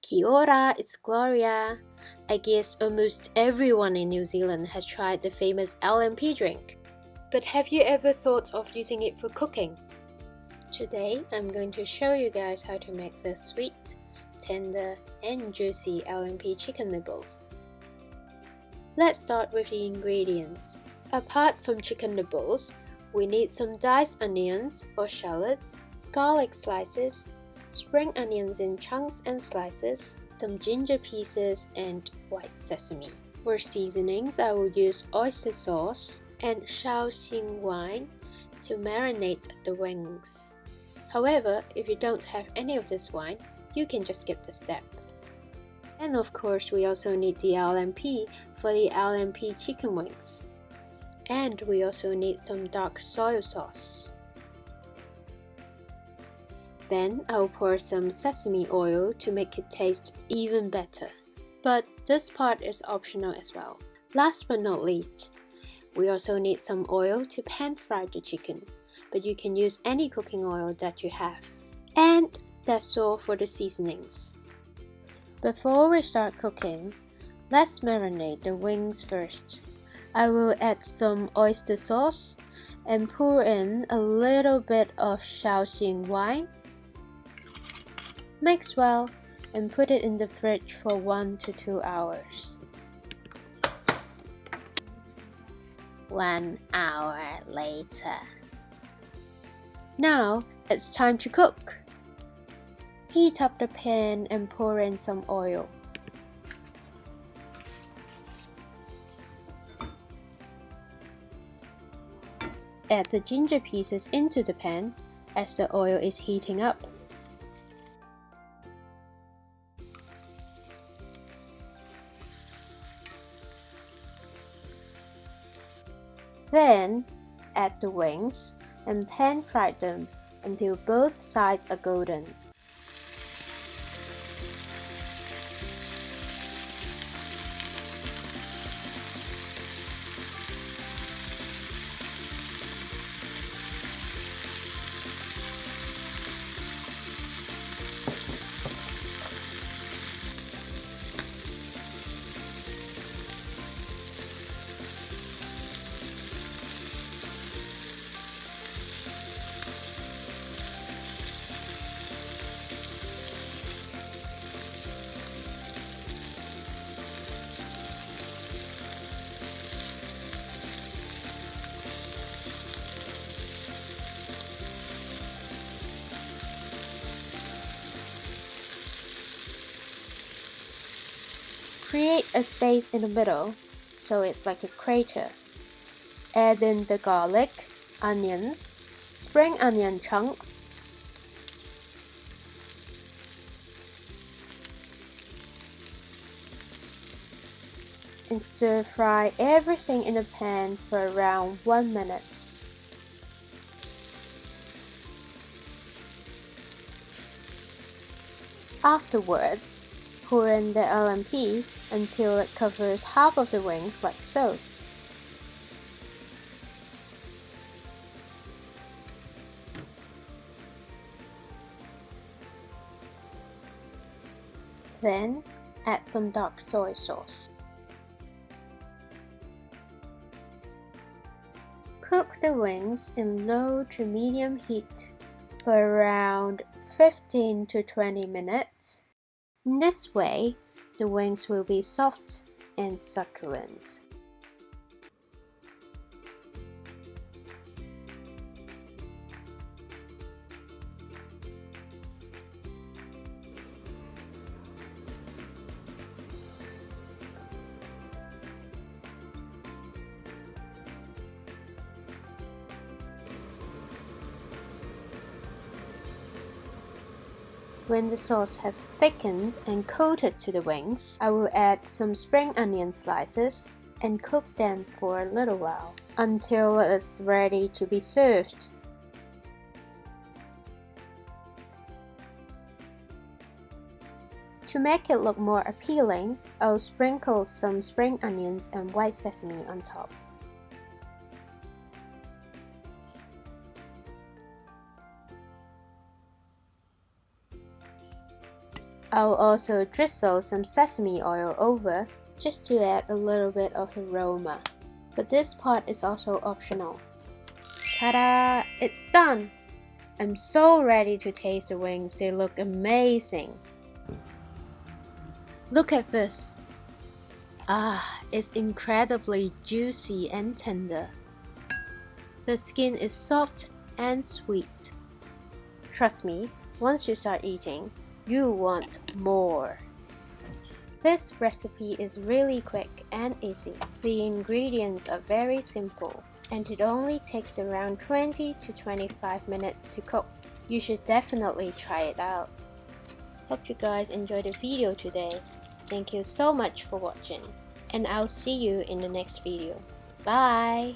Kia ora, it's Gloria. I guess almost everyone in New Zealand has tried the famous LMP drink. But have you ever thought of using it for cooking? Today, I'm going to show you guys how to make the sweet, tender, and juicy LMP chicken nibbles. Let's start with the ingredients. Apart from chicken nibbles, we need some diced onions or shallots, garlic slices, spring onions in chunks and slices, some ginger pieces, and white sesame. For seasonings, I will use oyster sauce and Shaoxing wine to marinate the wings. However, if you don't have any of this wine, you can just skip the step. And of course, we also need the LMP for the LMP chicken wings. And we also need some dark soy sauce. Then I'll pour some sesame oil to make it taste even better. But this part is optional as well. Last but not least, we also need some oil to pan fry the chicken, but you can use any cooking oil that you have. And that's all for the seasonings. Before we start cooking, let's marinate the wings first. I will add some oyster sauce and pour in a little bit of Shaoxing wine. Mix well and put it in the fridge for 1 to 2 hours. 1 hour later. Now it's time to cook. Heat up the pan and pour in some oil. Add the ginger pieces into the pan as the oil is heating up. Then, add the wings and pan fry them until both sides are golden. Create a space in the middle, so it's like a crater. Add in the garlic, onions, spring onion chunks, and stir fry everything in the pan for around 1 minute. Afterwards, pour in the LMP until it covers half of the wings like so. Then, add some dark soy sauce. Cook the wings in low to medium heat for around 15 to 20 minutes. In this way, the wings will be soft and succulent. When the sauce has thickened and coated to the wings, I will add some spring onion slices and cook them for a little while until it's ready to be served. To make it look more appealing, I'll sprinkle some spring onions and white sesame on top. I'll also drizzle some sesame oil over just to add a little bit of aroma. But this part is also optional. Ta-da! It's done! I'm so ready to taste the wings. They look amazing. Look at this. It's incredibly juicy and tender. The skin is soft and sweet. Trust me, once you start eating, you want more. This recipe is really quick and easy. The ingredients are very simple, and it only takes around 20 to 25 minutes to cook. You should definitely try it out. Hope you guys enjoyed the video today. Thank you so much for watching, and I'll see you in the next video. Bye!